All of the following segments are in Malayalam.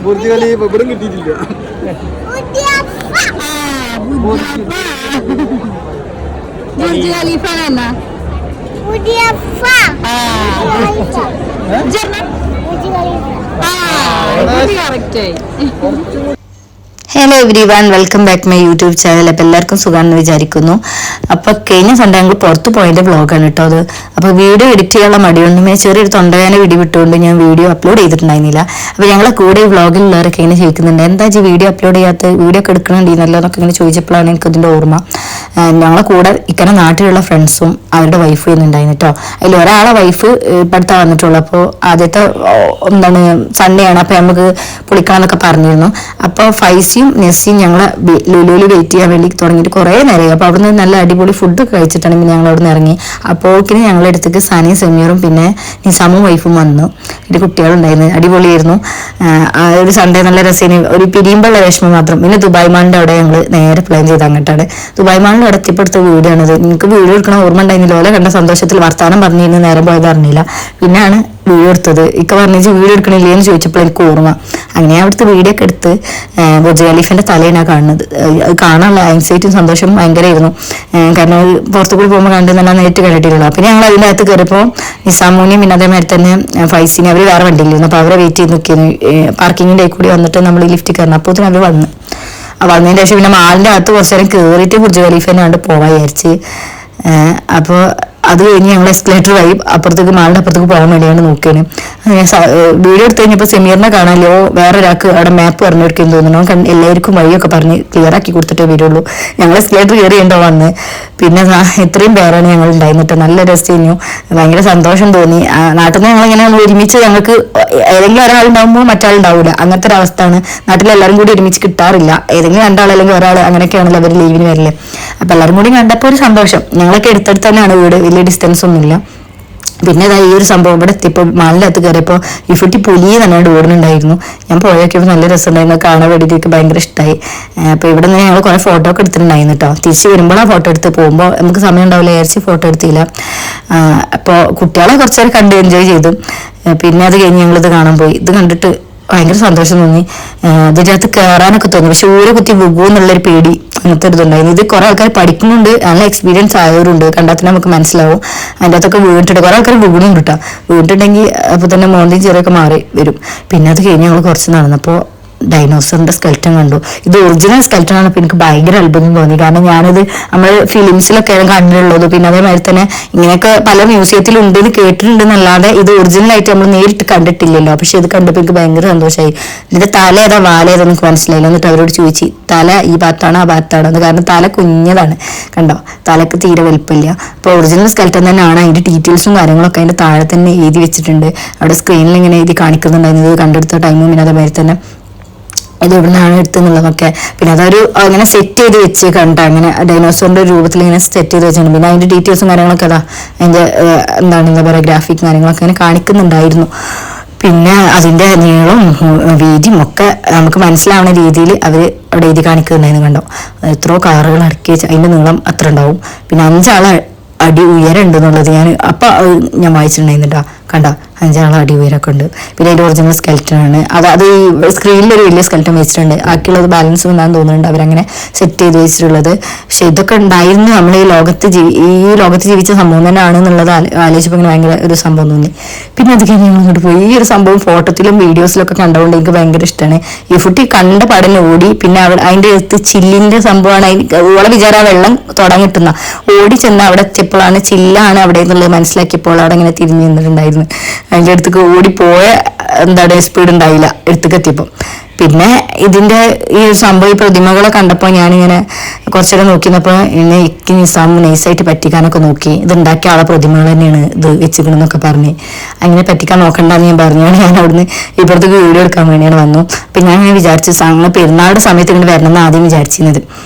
ബുർജ് ഖലീഫ ഇവിടും കിട്ടിയിട്ടില്ല. Burj Khalifa hello every one, welcome back my YouTube channel. അപ്പോൾ എല്ലാവർക്കും സുഖമാണെന്ന് വിചാരിക്കുന്നു. അപ്പോൾ കഴിഞ്ഞ സൺഡേ ഞങ്ങൾ പുറത്ത് പോയതിൻ്റെ വ്ളോഗാണ് കേട്ടോ അത്. അപ്പോൾ വീഡിയോ എഡിറ്റ് ചെയ്യാനുള്ള മടിയുണ്ട്, ചെറിയൊരു തൊണ്ടവേന വിട്ടുകൊണ്ട് ഞാൻ വീഡിയോ അപ്ലോഡ് ചെയ്തിട്ടുണ്ടായിരുന്നില്ല. അപ്പോൾ ഞങ്ങളെ കൂടെ ഈ വ്ളോഗിലുള്ളവരൊക്കെ ഇങ്ങനെ ചോദിക്കുന്നുണ്ട്, എന്താ വീഡിയോ അപ്ലോഡ് ചെയ്യാത്ത, വീഡിയോ ഒക്കെ എടുക്കണമെന്നല്ലോ എന്നൊക്കെ ഇങ്ങനെ ചോദിച്ചപ്പോഴാണ് എനിക്കതിൻ്റെ ഓർമ്മ. ഞങ്ങളെ കൂടെ ഇക്കടെ നാട്ടിലുള്ള ഫ്രണ്ട്സും അവരുടെ വൈഫും ഇന്നുണ്ടായിരുന്നു കേട്ടോ. അതിൽ ഒരാളെ വൈഫ് ഇപ്പോഴത്തെ വന്നിട്ടുള്ളൂ. അപ്പോൾ ആദ്യത്തെ സൺഡേ ആണ്, അപ്പോൾ നമുക്ക് പൊളിക്കണമെന്നൊക്കെ പറഞ്ഞിരുന്നു. അപ്പോൾ ഫൈസിയും നെസ്സിയും ഞങ്ങളെ ലുലുവിൽ വെയിറ്റ് ചെയ്യാൻ വേണ്ടി തുടങ്ങിയിട്ട് കുറേ നേരമായി. അപ്പോൾ അവിടുന്ന് നല്ല അടിപൊളി ഫുഡൊക്കെ കഴിച്ചിട്ടാണ് പിന്നെ ഞങ്ങൾ അവിടെ നിന്ന് ഇറങ്ങി. അപ്പോഴേക്കിന് ഞങ്ങളുടെ അടുത്തേക്ക് സനിയും സെമീറും പിന്നെ നിസാമും വൈഫും വന്നു. എൻ്റെ കുട്ടികളുണ്ടായിരുന്നു, അടിപൊളിയായിരുന്നു. ആ ഒരു സൺഡേ നല്ല രസത്തിന് ഒരു പിരിയുമ്പോഴുള്ള വിഷമം മാത്രം. പിന്നെ ദുബായ് മാളിൻ്റെ അവിടെ ഞങ്ങൾ നേരെ പ്ലാൻ ചെയ്ത് അങ്ങോട്ടാണ്. ദുബായ് മാളിൻ്റെ അവിടെ എത്തിപ്പെടുത്ത വീഡിയോ ആണിത്. നിങ്ങൾക്ക് വീഡിയോ എടുക്കണ ഓർമ്മ ഉണ്ടായിരുന്നില്ല. ഓലെ കണ്ട സന്തോഷത്തിൽ വർത്താനം പറഞ്ഞിരുന്നു, നേരം പോയത് അറിഞ്ഞില്ല. പിന്നെയാണ് വീഡിയോ എടുത്തത്. ഇക്ക പറഞ്ഞിട്ട് വീഡിയോ എടുക്കണില്ലേ എന്ന് ചോദിച്ചപ്പോൾ എനിക്ക് ഓർമ്മ. അങ്ങനെ അവിടുത്തെ വീഡിയോ ഒക്കെ എടുത്ത് ബുർജ് ഖലീഫിന്റെ തലേനാണ് കാണുന്നത്. അത് കാണാനുള്ള ആൻസൈറ്റും സന്തോഷം ഭയങ്കരമായിരുന്നു. കാരണം പുറത്തു കൂടി പോകുമ്പോൾ കണ്ട് നല്ല നേരിട്ട് കണ്ടിട്ടില്ലല്ലോ. പിന്നെ ഞങ്ങൾ അതിൻ്റെ അകത്ത് കയറിയപ്പോൾ നിസാമൂനെയും പിന്നെ അതേമാതിരി തന്നെ ഫൈസിനെ അവർ വേറെ വണ്ടിയിലിരുന്നു. അപ്പോൾ അവരെ വെയിറ്റ് ചെയ്ത് നിൽക്കുന്നു. പാർക്കിങ്ങിൻ്റെ കൂടി വന്നിട്ട് നമ്മൾ ലിഫ്റ്റ് കയറണം. അപ്പോൾ അവർ വന്നു. വന്നതിന് ശേഷം പിന്നെ മാളിൻ്റെ അകത്ത് കുറച്ച് നേരം കയറിയിട്ട് ബുർജ് ഖലീഫിനെ കണ്ട് പോകാൻ വിചാരിച്ച്. അപ്പോൾ അത് കഴിഞ്ഞ് ഞങ്ങൾ എസ്കലേറ്റർ വഴി അപ്പുറത്തേക്ക് മാളിൻ്റെ അപ്പുറത്തേക്ക് പോകാൻ വേണ്ടിയാണ് നോക്കിയാണ്. വീഡിയോ എടുത്ത് കഴിഞ്ഞപ്പോൾ സെമീറിനെ കാണാമല്ലോ, വേറെ ഒരാൾക്ക് അവിടെ മാപ്പ് പറഞ്ഞു കൊടുക്കാൻ തോന്നുന്നു. എല്ലാവർക്കും വഴിയൊക്കെ പറഞ്ഞ് ക്ലിയർ ആക്കി കൊടുത്തിട്ടേ വരുള്ളൂ. ഞങ്ങൾ എസ്കലേറ്റർ കയറിയുണ്ടോ വന്ന്. പിന്നെ ഇത്രയും പേരാണ് ഞങ്ങൾ ഉണ്ടായിരുന്നിട്ട് നല്ല രസമായിരുന്നു. ഭയങ്കര സന്തോഷം തോന്നി. നാട്ടിൽ നിന്ന് ഞങ്ങളിങ്ങനെ ഒരുമിച്ച് ഞങ്ങൾക്ക് ഏതെങ്കിലും ഒരാളുണ്ടാകുമ്പോൾ മറ്റാളുണ്ടാവില്ല, അങ്ങനത്തെ ഒരു അവസ്ഥയാണ്. നാട്ടിലെല്ലാവരും കൂടി ഒരുമിച്ച് കിട്ടാറില്ല. ഏതെങ്കിലും രണ്ടാൾ അല്ലെങ്കിൽ ഒരാൾ അങ്ങനെയൊക്കെയാണല്ലോ അവർ ലീവിന് വരില്ലേ. അപ്പം എല്ലാവരും കൂടി കണ്ടപ്പോൾ ഒരു സന്തോഷം. ഞങ്ങളൊക്കെ എടുത്തെടുത്ത് തന്നെയാണ് വീട്, വലിയ ഡിസ്റ്റൻസ് ഒന്നുമില്ല. പിന്നെ ഈ ഒരു സംഭവം ഇവിടെ എത്തിയപ്പോൾ മാളിനകത്ത് കയറിയപ്പോൾ ഈ കുട്ടി പുലി തന്നെ ഓടുന്നുണ്ടായിരുന്നു. ഞാൻ പോയൊക്കെയപ്പോൾ നല്ല രസമുണ്ടായിരുന്നു, കാണാൻ വേണ്ടിയിട്ട് ഭയങ്കര ഇഷ്ടമായി. അപ്പോൾ ഇവിടെ നിന്ന് ഞങ്ങൾ കുറേ ഫോട്ടോ ഒക്കെ എടുത്തിട്ടുണ്ടായിരുന്നു കേട്ടോ. തിരിച്ച് വരുമ്പോൾ ആ ഫോട്ടോ എടുത്ത് പോകുമ്പോൾ നമുക്ക് സമയം ഉണ്ടാവില്ല, വിചാരിച്ച് ഫോട്ടോ എടുത്തില്ല. അപ്പോൾ കുട്ടികളെ കുറച്ച് നേരം കണ്ട് എൻജോയ് ചെയ്തു. പിന്നെ അത് കഴിഞ്ഞ് ഞങ്ങളിത് കാണാൻ പോയി. ഇത് കണ്ടിട്ട് ഭയങ്കര സന്തോഷം തോന്നി. ഇതിൻ്റെ അകത്ത് കയറാനൊക്കെ തോന്നി. പക്ഷെ ഊരെ കുത്തി എന്നുള്ളൊരു പേടി, അങ്ങനത്തെ ഒരു ഇതുണ്ടായിരുന്നു. ഇത് കുറെ ആൾക്കാർ പഠിക്കുന്നുണ്ട്, നല്ല എക്സ്പീരിയൻസ് ആയവരുണ്ട്. കണ്ടാൽ തന്നെ നമുക്ക് മനസ്സിലാവും. അതിൻ്റെ അകത്തൊക്കെ വീണിട്ടുണ്ട്, കുറെ ആൾക്കാർ വീണുണ്ട് കേട്ടോ. വീണിട്ടുണ്ടെങ്കിൽ അപ്പോൾ തന്നെ മോന്തിയും ചെറിയൊക്കെ മാറി വരും. പിന്നെ അത് കഴിഞ്ഞ് ഞങ്ങൾ കുറച്ച് നടന്നപ്പോൾ ഡൈനോസറിന്റെ സ്കെൽറ്റൻ കണ്ടു. ഇത് ഒറിജിനൽ സ്കെൽറ്റൻ ആണ്. എനിക്ക് ഭയങ്കര അത്ഭുതം തോന്നി. കാരണം ഞാനിത് നമ്മൾ ഫിലിംസിലൊക്കെയാണ് കണ്ടിട്ടുള്ളത്. പിന്നെ അതേമാതിരി തന്നെ ഇങ്ങനെയൊക്കെ പല മ്യൂസിയത്തിലും ഉണ്ടെന്ന് കേട്ടിട്ടുണ്ടെന്നല്ലാതെ ഇത് ഒറിജിനൽ ആയിട്ട് നമ്മൾ നേരിട്ട് കണ്ടിട്ടില്ലല്ലോ. പക്ഷെ ഇത് കണ്ടപ്പോൾ എനിക്ക് ഭയങ്കര സന്തോഷമായി. ഇതിന്റെ തല ഏതാ വാല ഏതാ എനിക്ക് മനസ്സിലായില്ല. എന്നിട്ട് അവരോട് ചോദിച്ചു തല ഈ ഭാഗത്താണോ ആ ഭാഗത്താണോ എന്ന്. കാരണം തല കുഞ്ഞതാണ്, കണ്ടോ, തലക്ക് തീരെ വലുപ്പമില്ല. അപ്പോൾ ഒറിജിനൽ സ്കെൽറ്റൻ തന്നെയാണ്. അതിന്റെ ഡീറ്റെയിൽസും കാര്യങ്ങളൊക്കെ അതിന്റെ താഴെ തന്നെ എഴുതി വെച്ചിട്ടുണ്ട്. അവിടെ സ്ക്രീനിൽ ഇങ്ങനെ എഴുതി കാണിക്കുന്നുണ്ടായിരുന്നു ഇത് കണ്ടെടുത്ത ടൈമും. പിന്നെ അതേമാതിരി തന്നെ ഇത് ഇവിടുന്നാണ് എടുത്തുന്നുള്ളതൊക്കെ. പിന്നെ അതൊരു അങ്ങനെ സെറ്റ് ചെയ്ത് വെച്ച് കണ്ട, അങ്ങനെ ഡൈനോസറിന്റെ രൂപത്തിൽ ഇങ്ങനെ സെറ്റ് ചെയ്ത് വെച്ചിട്ടുണ്ട്. പിന്നെ അതിന്റെ ഡീറ്റെയിൽസും കാര്യങ്ങളൊക്കെ അതാ അതിന്റെ എന്താ പറയുക ഗ്രാഫിക് കാര്യങ്ങളൊക്കെ അങ്ങനെ കാണിക്കുന്നുണ്ടായിരുന്നു. പിന്നെ അതിന്റെ നീളവും വീതിയും ഒക്കെ നമുക്ക് മനസ്സിലാവുന്ന രീതിയിൽ അവർ അവിടെ എഴുതി കാണിക്കുന്നുണ്ടായിരുന്നു. കണ്ടോ, എത്രയോ കാറുകൾ അടക്കി വെച്ച് അതിന്റെ നീളം അത്ര ഉണ്ടാവും. പിന്നെ 5 അടി ഉയരമുണ്ടെന്നുള്ളത് ഞാൻ വായിച്ചിട്ടുണ്ടായിരുന്നു കേട്ടോ. കണ്ട 5 അടി ഉയരമൊക്കെ ഉണ്ട്. പിന്നെ അതിൻ്റെ ഒറിജിനൽ സ്കെൽറ്റൻ ആണ്. അത് ഈ സ്ക്രീനിലൊരു വലിയ സ്കെൽറ്റൻ വെച്ചിട്ടുണ്ട്. ബാക്കിയുള്ളത് ബാലൻസ് എന്താണെന്ന് തോന്നുന്നുണ്ട് അവരങ്ങനെ സെറ്റ് ചെയ്ത് വെച്ചിട്ടുള്ളത്. പക്ഷെ ഇതൊക്കെ ഉണ്ടായിരുന്നു നമ്മൾ ഈ ലോകത്ത് ജീവിച്ച സംഭവം തന്നെ ആണെന്നുള്ളത് ആലോചിച്ചപ്പോൾ ഇങ്ങനെ ഭയങ്കര ഒരു സംഭവം തോന്നി. പിന്നെ അത് കഴിഞ്ഞ് ഞങ്ങൾ ഇങ്ങോട്ട് പോയി. ഈ ഒരു സംഭവം ഫോട്ടോത്തിലും വീഡിയോസിലൊക്കെ കണ്ടുകൊണ്ട് എനിക്ക് ഭയങ്കര ഇഷ്ടമാണ്. ഈ കുട്ടി കണ്ട പടനെ ഓടി. പിന്നെ അതിൻ്റെ അടുത്ത് ചില്ലിന്റെ സംഭവമാണ്. ഓളെ വിചാരം വെള്ളം തൊടാൻ കിട്ടുന്ന ഓടി ചെന്ന് അവിടെ എത്തിയപ്പോഴാണ് ചില്ലാണ് അവിടെ എന്നുള്ളത് മനസ്സിലാക്കിയപ്പോൾ അവിടെ ഇങ്ങനെ തിരിഞ്ഞു നിന്നിട്ടുണ്ടായിരുന്നു. അതിൻ്റെ അടുത്തേക്ക് ഓടിപ്പോയ സ്പീഡ് ഉണ്ടായില്ല എടുത്തേക്ക് എത്തിയപ്പോൾ. പിന്നെ ഇതിന്റെ ഈ സംഭവം ഈ പ്രതിമകളെ കണ്ടപ്പോൾ ഞാനിങ്ങനെ കുറച്ചേരം നോക്കിയപ്പോൾ എന്നെ നിസാം നൈസായിട്ട് പറ്റിക്കാനൊക്കെ നോക്കി. ഇത് ഉണ്ടാക്കിയ ആളെ പ്രതിമകൾ തന്നെയാണ് ഇത് വെച്ചിക്കണമെന്നൊക്കെ പറഞ്ഞ്. അങ്ങനെ പറ്റിക്കാൻ നോക്കണ്ടെന്ന് ഞാൻ പറഞ്ഞാണ് ഞാൻ അവിടുന്ന് ഇപ്പുറത്തേക്ക് വീഡിയോ എടുക്കാൻ വേണ്ടിയാണ് വന്നു. അപ്പം ഞാൻ ഇങ്ങനെ വിചാരിച്ചു പെരുന്നാളുടെ സമയത്ത് ഇങ്ങനെ വരണമെന്ന് ആദ്യം വിചാരിച്ചിരുന്നത്.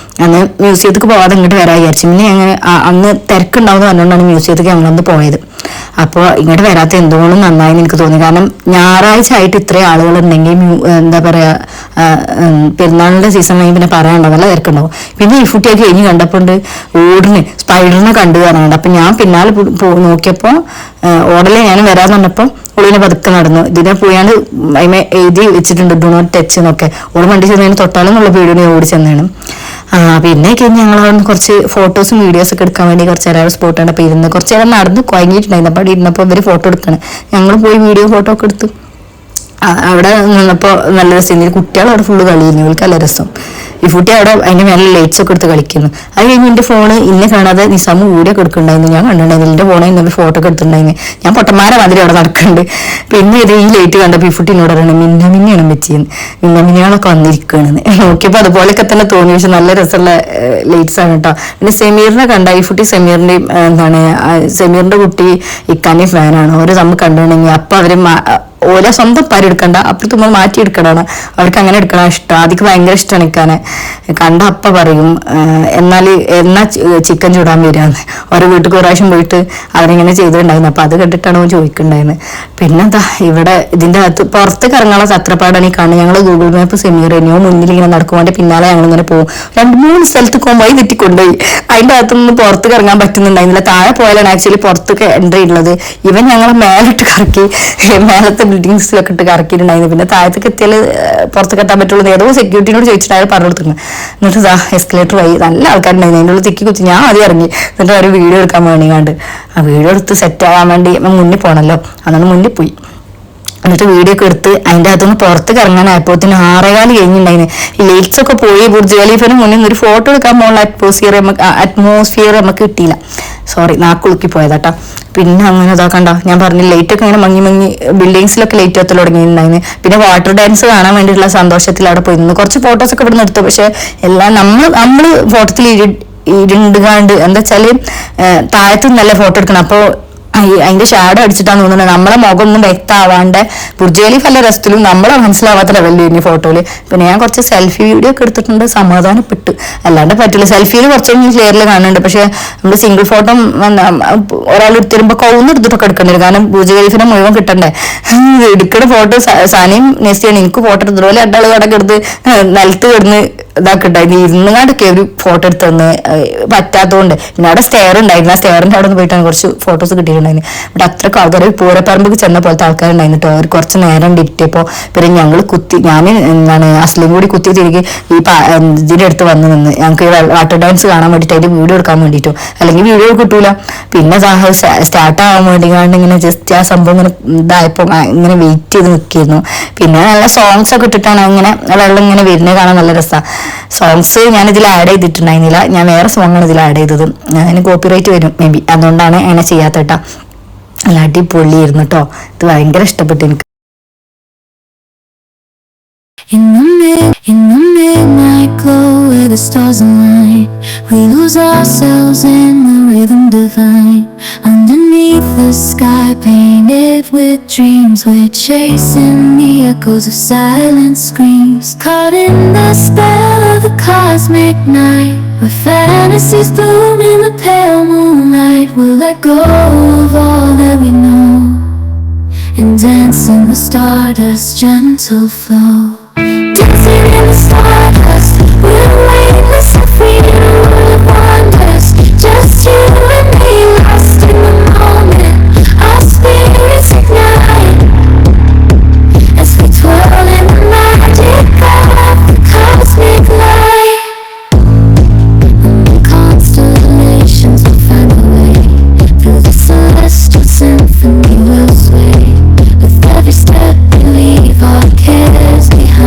അന്ന് മ്യൂസിയത്തിലേക്ക് പോകാതെ ഇങ്ങോട്ട് വരാൻ വിചാരിച്ചു. പിന്നെ അങ്ങനെ അന്ന് തിരക്കുണ്ടാവുമെന്ന് പറഞ്ഞുകൊണ്ടാണ് മ്യൂസിയത്തിലേക്ക് ഞങ്ങളന്ന് പോയത്. അപ്പോൾ ഇങ്ങോട്ട് വരാത്ത എന്തുകൊണ്ടും നന്നായി എനിക്ക് തോന്നി. കാരണം ഞായറാഴ്ച ആയിട്ട് ഇത്രയും ആളുകൾ ഉണ്ടെങ്കിൽ എന്താ പറയുക, പെരുന്നാളിൻ്റെ സീസൺ കഴിഞ്ഞ് പിന്നെ പറയാനുണ്ടാവും, നല്ല തിരക്കുണ്ടാവും. പിന്നെ ഈ കുട്ടിയൊക്കെ കഴിഞ്ഞ് കണ്ടപ്പോൾ ഓടിന് സ്പൈഡറിനെ കണ്ടു കാണാനുണ്ട്. അപ്പം ഞാൻ പിന്നാലെ നോക്കിയപ്പോൾ ഓടലെ ഞാൻ വരാതെ വന്നപ്പോൾ ഉള്ളിനെ പതുക്കെ നടന്നു. ഇതിനെ പോയാണ്ട് അതിനെ എഴുതി വെച്ചിട്ടുണ്ട് ഡു നോട്ട് ടച്ച് എന്നൊക്കെ. ഓട് വണ്ടി ചെന്നതിന് തൊട്ടാലെന്നുള്ള പേടിയോടെ ഓടി ചെന്നാണ്. പിന്നെ കഴിഞ്ഞ് ഞങ്ങൾ അവിടെ കുറച്ച് ഫോട്ടോസും വീഡിയോസ് ഒക്കെ എടുക്കാൻ വേണ്ടി കുറച്ച് നേരം സ്പോട്ടാണ്. അപ്പോൾ ഇരുന്ന് കുറച്ച് നേരം നടന്ന് കുഴങ്ങിയിട്ടുണ്ടായിരുന്നു. അപ്പോൾ അവിടെ ഇരുന്നപ്പോൾ ഇവർ ഫോട്ടോ എടുക്കണം. ഞങ്ങൾ പോയി വീഡിയോ ഫോട്ടോ ഒക്കെ എടുത്തു. അവിടെ നിന്നപ്പോൾ നല്ല രസം. കുട്ടികൾ അവിടെ ഫുള്ള് കളിയിരുന്നു, ഇവർക്ക് നല്ല രസം. ഈ കുട്ടി അവിടെ അതിൻ്റെ മേലെ ലൈറ്റ്സ് ഒക്കെ എടുത്ത് കളിക്കുന്നു. അത് കഴിഞ്ഞ് എൻ്റെ ഫോണ് ഇന്നെ കാണാതെ നിസാമ് വീഡിയോ ഒക്കെ എടുക്കുന്നുണ്ടായിരുന്നു. ഞാൻ കണ്ടിട്ടുണ്ടായിരുന്നു എൻ്റെ ഫോണിൽ നിന്ന് ഫോട്ടോ ഒക്കെ എടുത്തിട്ടുണ്ടായിരുന്നു. ഞാൻ പൊട്ടന്മാരെ മാതിരി അവിടെ നടക്കുന്നുണ്ട്. പിന്നെ ഇത് ഈ ലൈറ്റ് കണ്ടപ്പോൾ ഈ കുട്ടിനോട് പറയണം മിന്നാണ് വെച്ചിരുന്നത്, മിന്നാമിനികളൊക്കെ വന്നിരിക്കുകയാണെന്ന്. നോക്കിയപ്പോൾ അതുപോലെയൊക്കെ തന്നെ തോന്നി. പക്ഷെ നല്ല രസമുള്ള ലൈറ്റ്സ് ആണ് കേട്ടോ. പിന്നെ സെമീറിനെ കണ്ട ഈ കുട്ടി സെമീറിൻ്റെയും സെമീറിൻ്റെ കുട്ടി ഇക്കാൻ്റെ ഫാനാണ്. ഓരോ നമ്മൾ കണ്ടിട്ടുണ്ടെങ്കിൽ അപ്പം അവർ ഓരോ സ്വന്തം പാര് എടുക്കണ്ട, അപ്പുറത്ത് നമ്മൾ മാറ്റി എടുക്കണമാണ്. അവർക്ക് അങ്ങനെ എടുക്കണം ഇഷ്ടം. ആദ്യം ഭയങ്കര ഇഷ്ടമാണ് ഇക്കാനെ. കണ്ട അപ്പ പറയും എന്നാ ചിക്കൻ ചൂടാൻ വരികയെന്ന്. ഓരോ വീട്ടിൽ പ്രാവശ്യം പോയിട്ട് അവരിങ്ങനെ ചെയ്തിട്ടുണ്ടായിരുന്നു. അപ്പം അത് കണ്ടിട്ടാണ് അവൻ ചോദിക്കുന്നുണ്ടായിരുന്നത്. പിന്നെന്താ ഇവിടെ ഇതിൻ്റെ അകത്ത് പുറത്തേക്ക് ഇറങ്ങാനുള്ള ചത്രപ്പാടാണ് ഈ കാണുന്നത്. ഞങ്ങൾ ഗൂഗിൾ മാപ്പ് സെമീർ ഇനിയോ മുന്നിൽ ഇങ്ങനെ നടക്കുവാണ്ട് പിന്നാലെ ഞങ്ങളിങ്ങനെ പോകും. 2-3 സ്ഥലത്ത് കൊണ്ടുപോയി തെറ്റിക്കൊണ്ടുപോയി. അതിൻ്റെ അകത്തൊന്നും പുറത്തേക്ക് ഇറങ്ങാൻ പറ്റുന്നുണ്ടായിരുന്നില്ല. താഴെ പോയാലാണ് ആക്ച്വലി പുറത്തേക്ക് എൻട്രി ഉള്ളത്. ഇവൻ ഞങ്ങളെ മേലിട്ട് കറക്കി, മേലത്തെ ബിൽഡിങ്സിലൊക്കെ ഇട്ട് കറക്കിയിട്ടുണ്ടായിരുന്നു. പിന്നെ താഴത്തേക്ക് എത്തിയാൽ പുറത്തേക്ക് എത്താൻ പറ്റുള്ളൂ. ഏതോ സെക്യൂരിറ്റിനോട് ചോദിച്ചിട്ട് അയാൾ പറഞ്ഞു കൊടുക്കുന്നത്. എന്നിട്ട് എസ്കലേറ്റർ വഴി നല്ല ആൾക്കാരുണ്ടായിരുന്നു. അതിൻ്റെ ഉള്ളിൽ തിക്കി കുത്തി ഞാൻ ആദ്യം ഇറങ്ങി. എന്നിട്ട് ഒരു വീഡിയോ എടുക്കാൻ വേണ്ടി കണ്ട് ആ വീഡിയോ എടുത്ത് സെറ്റ് ആവാൻ വേണ്ടി മുന്നിൽ പോകണമല്ലോ, അതാണ് മുന്നിൽ പോയി. എന്നിട്ട് വീഡിയോ ഒക്കെ എടുത്ത് അതിൻ്റെ അകത്തുനിന്ന് പുറത്തേക്ക് ഇറങ്ങാനായപ്പോഴത്തേന് 6:15 കഴിഞ്ഞിട്ടുണ്ടായിരുന്നു. ഈ ലൈറ്റ്സ് ഒക്കെ പോയി. ബുർജ് ഖലീഫിന് മുന്നിൽ ഒരു ഫോട്ടോ എടുക്കാൻ പോകുന്ന അറ്റ്മോസ്ഫിയർ നമുക്ക് കിട്ടിയില്ല. സോറി, നാക്കുളുക്കി പോയതാട്ടോ. പിന്നെ അങ്ങനെ ഇതാക്കണ്ട, ഞാൻ പറഞ്ഞു ലൈറ്റൊക്കെ ഇങ്ങനെ മങ്ങി ബിൽഡിങ്സിലൊക്കെ ലൈറ്റ് കത്തൽ തുടങ്ങിയിട്ടുണ്ടായിരുന്നു. പിന്നെ വാട്ടർ ഡാൻസ് കാണാൻ വേണ്ടിയിട്ടുള്ള സന്തോഷത്തിൽ അവിടെ പോയി നിന്ന് കുറച്ച് ഫോട്ടോസൊക്കെ ഇവിടെ നിന്ന് എടുത്തു. പക്ഷെ എല്ലാം നമ്മൾ ഫോട്ടോത്തിൽ ഇരുണ്ടുകാണ്ട് എന്താ വെച്ചാൽ താഴത്ത് നല്ല ഫോട്ടോ എടുക്കണം. അപ്പോൾ അതിന്റെ ഷാഡോ അടിച്ചിട്ടാന്ന് തോന്നുന്നത്. നമ്മളെ മുഖം ഒന്നും വ്യക്തമാവാണ്ട് ബുർജ് ഖലീഫ നല്ല രസത്തിലും നമ്മളെ മനസ്സിലാവാത്ത ലെവലിൽ ഇനി ഫോട്ടോയില്. പിന്നെ ഞാൻ കുറച്ച് സെൽഫി വീഡിയോ ഒക്കെ എടുത്തിട്ടുണ്ട്, സമാധാനപ്പെട്ടു. അല്ലാണ്ട് പറ്റില്ല. സെൽഫിയിൽ കുറച്ചൊന്നും ക്ലിയറിൽ കാണുന്നുണ്ട്. പക്ഷെ നമ്മൾ സിംഗിൾ ഫോട്ടോ ഒരാൾ എടുത്തിരുമ്പോൾ കൗന്നെടുത്തിട്ടൊക്കെ എടുക്കേണ്ടി വരും. കാരണം ബുർജ് ഖലീഫിനെ മുഴുവൻ കിട്ടണ്ടേ. എടുക്കുന്ന ഫോട്ടോ സാനിയും നെസ്റ്റിയാണ്. എനിക്ക് ഫോട്ടോ എടുത്തതുപോലെ രണ്ടാൾ കടക്ക് എടുത്ത് നിലത്ത് കിടന്ന് ഇതാക്കട്ടെ. ഇരുന്നുകാണ്ടൊക്കെ ഒരു ഫോട്ടോ എടുത്ത് തന്ന് പറ്റാത്തതുകൊണ്ട്. പിന്നെ അവിടെ സ്റ്റെയർ ഉണ്ടായിരുന്നു. ആ സ്റ്റെയറിന്റെ അവിടെ നിന്ന് പോയിട്ടാണ് കുറച്ച് ഫോട്ടോസ് കിട്ടിയിട്ടുണ്ടായിരുന്നു. ഇവിടെ അത്രയ്ക്ക് ആൾക്കാർ പൂരപ്പറമ്പ് ചെന്ന പോലത്തെ ആൾക്കാരുണ്ടായിരുന്നു കേട്ടോ. അവർ കുറച്ച് നേരം ഇരിട്ടിയപ്പോൾ പിന്നെ ഞങ്ങൾ ഞാൻ അസ്ലിം കൂടി കുത്തി തിരികെ ഈ ഇതിൻ്റെ അടുത്ത് വന്ന് നിന്ന് ഞങ്ങൾക്ക് വാട്ടർ ഡാൻസ് കാണാൻ വേണ്ടിയിട്ട് അതിൻ്റെ വീഡിയോ എടുക്കാൻ വേണ്ടിയിട്ടോ, അല്ലെങ്കിൽ വീഡിയോ കിട്ടൂല. പിന്നെ സ്റ്റാർട്ട് ആവാൻ വേണ്ടി ഇങ്ങനെ ജസ്റ്റ് ആ സംഭവം ഇങ്ങനെ ഇതായപ്പോൾ ഇങ്ങനെ വെയിറ്റ് ചെയ്ത് നിൽക്കിയിരുന്നു. പിന്നെ നല്ല സോങ്സ് ഒക്കെ ഇട്ടിട്ടാണ് ഇങ്ങനെ വെള്ളം ഇങ്ങനെ വരുന്നത് കാണാൻ നല്ല രസമാണ്. സോങ്സ് ഞാൻ ഇതിൽ ആഡ് ചെയ്തിട്ടുണ്ടായിരുന്നില്ല. ഞാൻ വേറെ സോങ്ങാണ് ഇതിൽ ആഡ് ചെയ്തത്. അതിന് കോപ്പിറൈറ്റ് വരും മേ ബി, അതുകൊണ്ടാണ് അങ്ങനെ ചെയ്യാത്ത കേട്ടോ. നല്ല അടിപൊളിയായിരുന്നു കേട്ടോ. ഇത് ഭയങ്കര ഇഷ്ടപ്പെട്ടു എനിക്ക്. In the midnight glow where the stars align, we lose ourselves in the rhythm divine. Underneath the sky painted with dreams, we're chasing the echoes of silent screams. Caught in the spell of the cosmic night, where fantasies bloom in the pale moonlight. We'll let go of all that we know and dance in the stardust's gentle flow. Dancing in the stardust, we're weightless and free in a world of wonders. Just you and me, lost in the moment. Our spirits ignite as we twirl in the magic of the cosmic light. And the constellations will find a way through the celestial symphony. We'll sway with every step we leave our cares behind.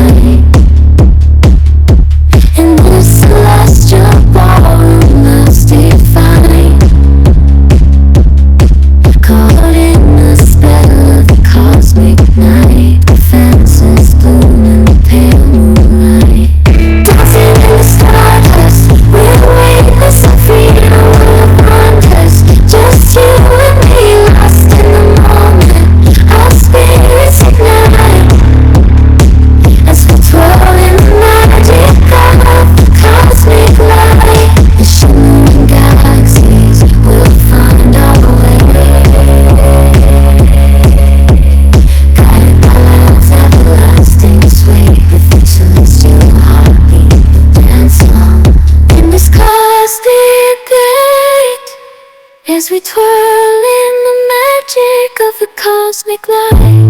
magic of a cosmic light.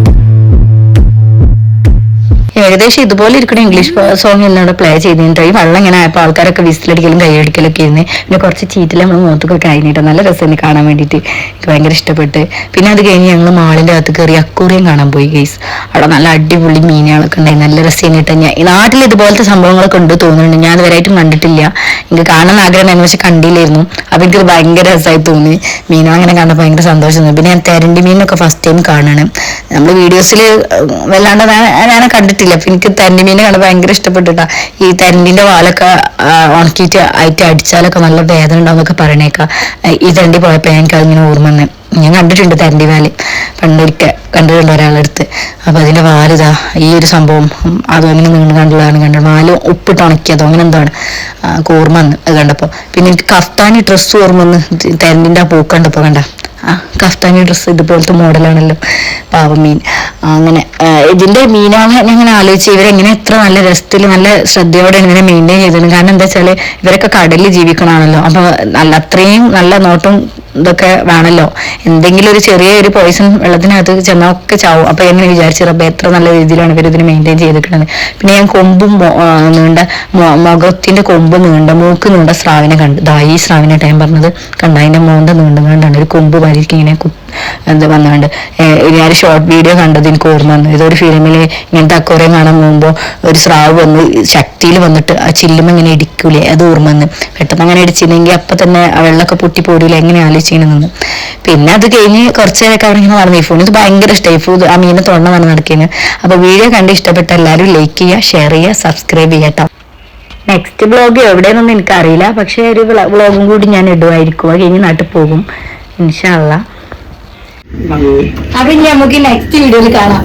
ഏകദേശം ഇതുപോലെ ഇരിക്കുന്ന ഇംഗ്ലീഷ് സോങ് എന്നോട് പ്ലേ ചെയ്തിട്ട് ഈ വെള്ളം ഇങ്ങനെ ആയപ്പോൾ ആൾക്കാരൊക്കെ വിസിലടിക്കലും കൈയടിക്കലൊക്കെ ഇരുന്ന് പിന്നെ കുറച്ച് ചീറ്റിൽ നമ്മൾ മുഖത്തൊക്കെ കഴിഞ്ഞിട്ട് നല്ല രസമാണ് കാണാൻ വേണ്ടിയിട്ട് എനിക്ക് ഭയങ്കര ഇഷ്ടപ്പെട്ട്. പിന്നെ അത് കഴിഞ്ഞ് ഞങ്ങൾ മാളിൻ്റെ അകത്ത് കയറി അക്കൂറിയം കാണാൻ പോയി ഗൈസ്. അവിടെ നല്ല അടിപൊളി മീനുകളൊക്കെ ഉണ്ടായി, നല്ല രസമായിട്ട്. ഞാൻ നാട്ടിൽ ഇതുപോലത്തെ സംഭവങ്ങളൊക്കെ ഉണ്ട് തോന്നുന്നുണ്ട്, ഞാൻ ഇതുവരെയായിട്ടും കണ്ടിട്ടില്ല. എനിക്ക് കാണാൻ ആഗ്രഹം പക്ഷെ കണ്ടില്ലായിരുന്നു. അപ്പോൾ എനിക്കത് ഭയങ്കര രസമായി തോന്നി. മീനും അങ്ങനെ കാണാൻ ഭയങ്കര സന്തോഷം തോന്നി. പിന്നെ ഞാൻ തെരണ്ടി മീനൊക്കെ ഫസ്റ്റ് ടൈം കാണണം. നമ്മൾ വീഡിയോസിൽ വല്ലാണ്ട് ഞാൻ കണ്ടിട്ടില്ല. അപ്പൊ എനിക്ക് തെരണ്ടിമീനെ കാണാൻ ഭയങ്കര ഇഷ്ടപ്പെട്ടിട്ടാ. ഈ തെരണ്ടിന്റെ വാലൊക്കെ ഉണക്കിയിട്ട് ആയിട്ട് അടിച്ചാലൊക്കെ നല്ല വേദന ഉണ്ടാവും എന്നൊക്കെ പറയണേക്കാം. ഈ തെരണ്ടി പോയപ്പോ എനിക്ക് അതിങ്ങനെ ഓർമ്മ വന്ന്. ഞാൻ കണ്ടിട്ടുണ്ട് തെരണ്ടി വാല്, പണ്ടൊരിക്കൽ കണ്ടിട്ടുണ്ട് ഒരാളെടുത്ത്. അപ്പൊ അതിന്റെ വാലിതാ ഈ ഒരു സംഭവം അതും അങ്ങനെ നീണ്ടു കണ്ടത് വാല് ഉപ്പിട്ട് ഉണക്കിയതോ അങ്ങനെ എന്താണ് ഓർമ്മ വന്ന് അത് കണ്ടപ്പോ. പിന്നെ എനിക്ക് കഫ്താനി ഡ്രസ്സ് ഓർമ്മ വന്ന് തെരണ്ടിന്റെ ആ പൂക്ക് കണ്ടപ്പോ. കണ്ട കഫ്താനി ഡ്രസ്സ് ഇതുപോലത്തെ മോഡലാണല്ലോ, പാവം മീൻ. അങ്ങനെ ഇതിന്റെ മീനാണ് ഞാൻ ആലോചിച്ച് ഇവരെങ്ങനെ എത്ര നല്ല രസത്തിൽ നല്ല ശ്രദ്ധയോടെ ഇങ്ങനെ മെയിൻറ്റെയിൻ ചെയ്തിരുന്നു. കാരണം എന്താ വെച്ചാല് ഇവരൊക്കെ കടലിൽ ജീവിക്കണമാണല്ലോ. അപ്പൊ നല്ല അത്രയും നല്ല നോട്ടും ഇതൊക്കെ വേണമല്ലോ. എന്തെങ്കിലും ഒരു ചെറിയ ഒരു പോയിസൺ വെള്ളത്തിനകത്ത് ചെന്നൊക്കെ ചാവും. അപ്പൊ എങ്ങനെ വിചാരിച്ചു റബ്ബേ എത്ര നല്ല രീതിയിലാണ് ഇവർ ഇതിന് മെയിൻറ്റെയിൻ ചെയ്തിരിക്കുന്നത്. പിന്നെ ഞാൻ കൊമ്പും നീണ്ട മുഖത്തിന്റെ കൊമ്പ് നീണ്ട മൂക്ക് നീണ്ട സ്രാവിനെ കണ്ടു. ഈ സ്രാവിനെ ടൈം പറഞ്ഞത് കണ്ട, അതിന്റെ മോന്ത നീണ്ടുകൊണ്ടാണ് ഒരു കൊമ്പ് വരിക്ക് ഇങ്ങനെ എന്താ വന്നുകൊണ്ട് ഞാൻ ഷോർട്ട് വീഡിയോ കണ്ടത് എനിക്ക് ഓർമ്മ വന്നു. ഇതൊരു ഫിലിമിൽ ഇങ്ങനത്തെ അക്വേറിയം കാണാൻ പോകുമ്പോൾ ഒരു സ്രാവ് വന്ന് ശക്തിയിൽ വന്നിട്ട് ആ ചില്ലുമ്പോ ഇങ്ങനെ ഇടിക്കൂലേ, അത് ഓർമ്മ വന്ന്. പെട്ടെന്ന് അങ്ങനെ ഇടിച്ചില്ലെങ്കിൽ അപ്പൊ തന്നെ ആ വെള്ളമൊക്കെ പൊട്ടി പോരൂല, എങ്ങനെ ആലോചിക്കുന്നു. പിന്നെ അത് കഴിഞ്ഞ് കുറച്ച് നേരമൊക്കെ അവിടെ ഇങ്ങനെ നടന്നു. ഫോൺ ഇത് ഭയങ്കര ഇഷ്ടമായി, ആ മീനെ തൊണ്ട വന്ന് നടക്കുന്നത്. അപ്പൊ വീഡിയോ കണ്ട് ഇഷ്ടപ്പെട്ട എല്ലാവരും ലൈക്ക് ചെയ്യുക, ഷെയർ ചെയ്യുക, സബ്സ്ക്രൈബ് ചെയ്യട്ടോ. നെക്സ്റ്റ് വ്ളോഗ് എവിടെയെന്നൊന്നും എനിക്കറിയില്ല, പക്ഷെ ഒരു വ്ളോഗും കൂടി ഞാൻ ഇടുമായിരിക്കും. അത് കഴിഞ്ഞ് നാട്ടിൽ പോകും ഇൻഷാ അല്ലാ. അപ്പൊ ഇനി നമുക്ക് നെക്സ്റ്റ് വീഡിയോയിൽ കാണാം.